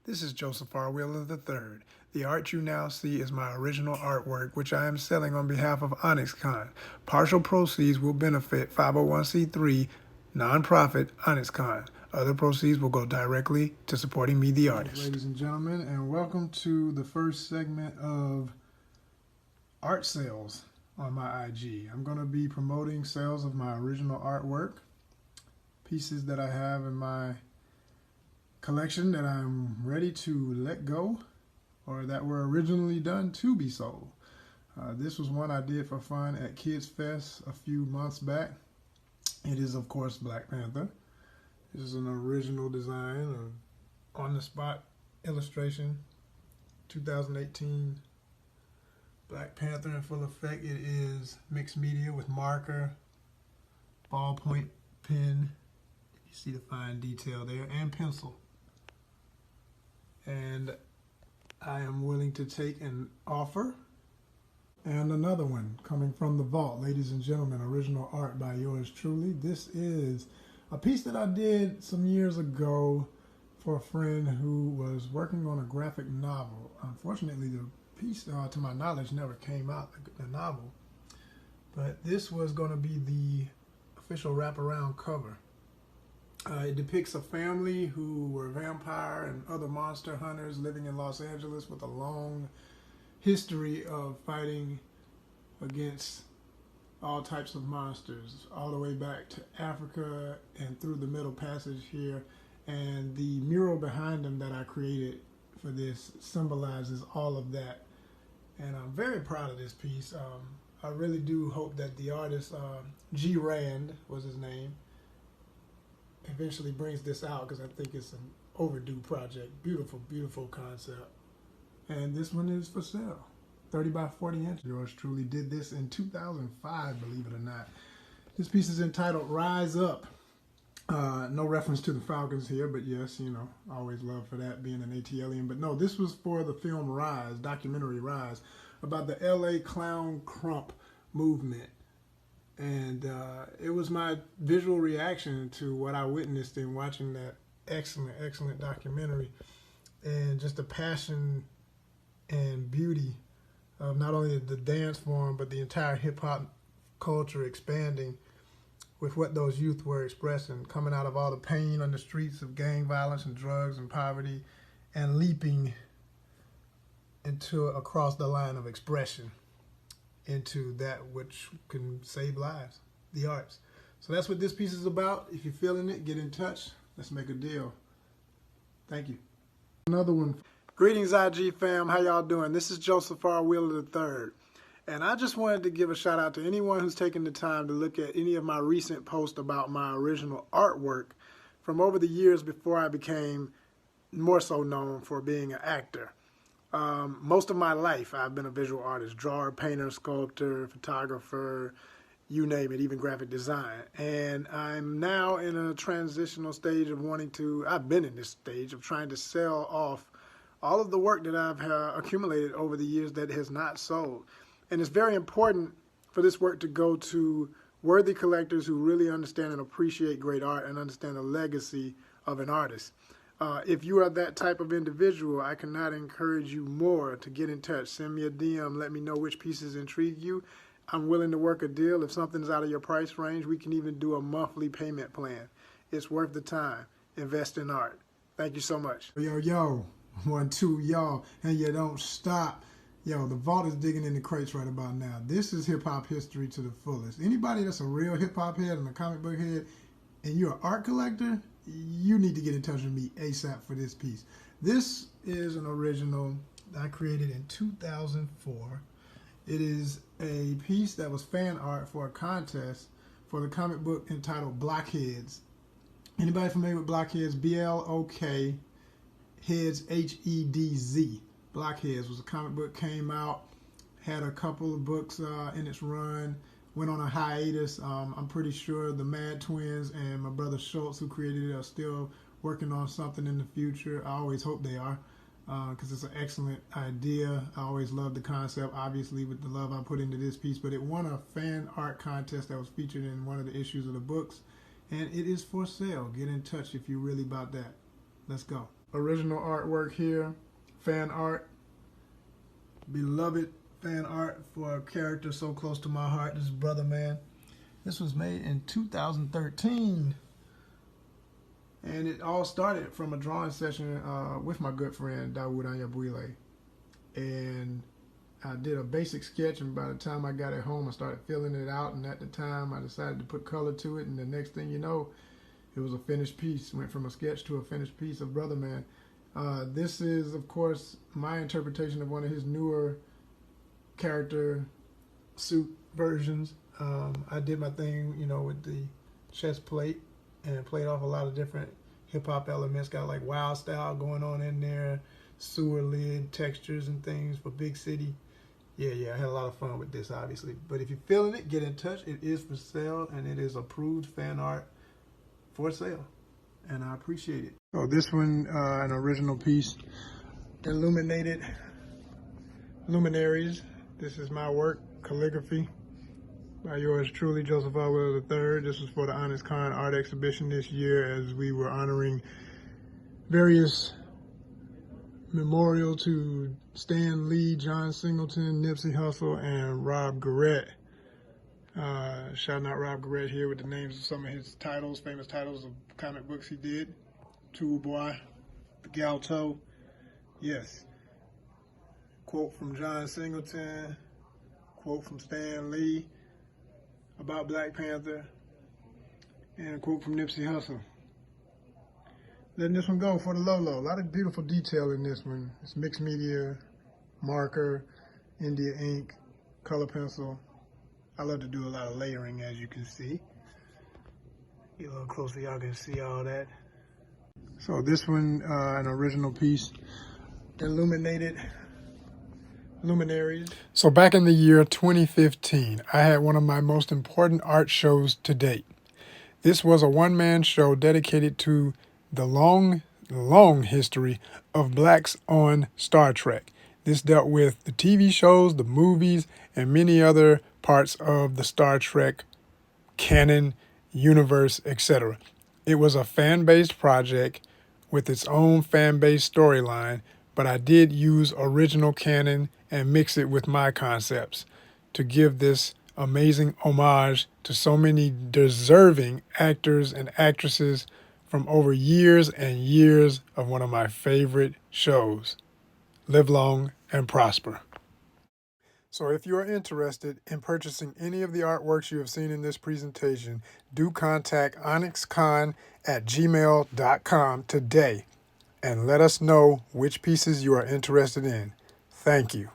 This is Joseph R. Wheeler III. The art you now see is my original artwork, which I am selling on behalf of ONYXCON. Partial proceeds will benefit 501c3 nonprofit ONYXCON. Other proceeds will go directly to supporting me, the artist. Ladies and gentlemen, and welcome to the first segment of art sales on my IG. I'm going to be promoting sales of my original artwork, pieces that I have in my collection that I'm ready to let go or that were originally done to be sold. This was one I did for fun at Kids Fest a few months back. It is, of course, Black Panther. This is an original design of on-the-spot illustration, 2018 Black Panther in full effect. It is mixed media with marker, ballpoint pen, you see the fine detail there, and pencil. And I am willing to take an offer. And another one coming from the vault, ladies and gentlemen, original art by yours truly. This is a piece that I did some years ago for a friend who was working on a graphic novel. Unfortunately, the piece, to my knowledge, never came out, the novel. But this was going to be the official wraparound cover. It depicts a family who were vampire and other monster hunters living in Los Angeles with a long history of fighting against all types of monsters, all the way back to Africa and through the Middle Passage here. And the mural behind them that I created for this symbolizes all of that. And I'm very proud of this piece. I really do hope that the artist, G. Rand was his name, eventually brings this out, because I think it's an overdue project. Beautiful, beautiful concept. And this one is for sale. 30 by 40 inch. Yours truly did this in 2005, believe it or not. This piece is entitled Rise Up. No reference to the Falcons here, but yes, you know, always love for that, being an ATLian. But no, this was for the film Rise, documentary Rise, about the LA Clown Crump movement. And it was my visual reaction to what I witnessed in watching that excellent, excellent documentary, and just the passion and beauty of not only the dance form, but the entire hip-hop culture expanding with what those youth were expressing, coming out of all the pain on the streets of gang violence and drugs and poverty, and leaping into across the line of expression into that which can save lives, the arts. So that's what this piece is about. If you're feeling it, get in touch. Let's make a deal. Thank you. Another one. Greetings, IG fam. How y'all doing? This is Joseph R. Wheeler III. And I just wanted to give a shout out to anyone who's taken the time to look at any of my recent posts about my original artwork from over the years before I became more so known for being an actor. Most of my life, I've been a visual artist, drawer, painter, sculptor, photographer, you name it, even graphic design. And I'm now in a transitional stage of I've been in this stage of trying to sell off all of the work that I've accumulated over the years that has not sold. And it's very important for this work to go to worthy collectors who really understand and appreciate great art and understand the legacy of an artist. If you are that type of individual, I cannot encourage you more to get in touch. Send me a DM. Let me know which pieces intrigue you. I'm willing to work a deal. If something's out of your price range, we can even do a monthly payment plan. It's worth the time. Invest in art. Thank you so much. Yo, 1, 2, y'all, and you don't stop. Yo, the vault is digging in the crates right about now. This is hip-hop history to the fullest. Anybody that's a real hip-hop head and a comic book head, and you're an art collector, you need to get in touch with me ASAP for this piece. This is an original I created in 2004. It is a piece that was fan art for a contest for the comic book entitled Blockheads. Anybody familiar with Blockheads? B-L-O-K, Heads, H-E-D-Z. Blockheads was a comic book, came out, had a couple of books in its run, went on a hiatus. I'm pretty sure the Mad Twins and my brother Schultz, who created it, are still working on something in the future. I always hope they are, because it's an excellent idea. I always loved the concept, obviously, with the love I put into this piece. But it won a fan art contest that was featured in one of the issues of the books, and it is for sale. Get in touch if you're really about that. Let's go. original artwork here, fan art, beloved fan art for a character so close to my heart. This is Brother Man. This was made in 2013. And it all started from a drawing session with my good friend, Dawood Anyabwile. And I did a basic sketch, and by the time I got it home, I started filling it out. And at the time, I decided to put color to it. And the next thing you know, it was a finished piece. Went from a sketch to a finished piece of Brother Man. This is, of course, my interpretation of one of his newer character suit versions. I did my thing, you know, with the chest plate, and played off a lot of different hip-hop elements. Got like wild style going on in there, sewer lid textures and things for big city. Yeah, I had a lot of fun with this, obviously. But if you're feeling it, get in touch. It is for sale, and it is approved fan art for sale, and I appreciate it. So this one, an original piece, Illuminated Luminaries. This is my work, calligraphy, by yours truly, Joseph Alwell III. This was for the ONYXCON art exhibition this year, as we were honoring various memorial to Stan Lee, John Singleton, Nipsey Hussle, and Rob Garrett. Shouting out Rob Garrett here with the names of some of his titles, famous titles of comic books he did. Tool Boy, The Galto, yes. Quote from John Singleton, quote from Stan Lee about Black Panther, and a quote from Nipsey Hussle. Letting this one go for the Lolo. A lot of beautiful detail in this one. It's mixed media, marker, India ink, color pencil. I love to do a lot of layering, as you can see. Get a little closer, y'all can see all that. So this one, an original piece, Illuminated Luminaries. So back in the year 2015, I had one of my most important art shows to date. This was a one-man show dedicated to the long history of blacks on Star Trek. This dealt with the TV shows, the movies, and many other parts of the Star Trek canon, universe, etc. It was a fan-based project with its own fan-based storyline, but I did use original canon and mix it with my concepts to give this amazing homage to so many deserving actors and actresses from over years and years of one of my favorite shows. Live long and prosper. So if you are interested in purchasing any of the artworks you have seen in this presentation, do contact onyxcon@gmail.com today and let us know which pieces you are interested in. Thank you.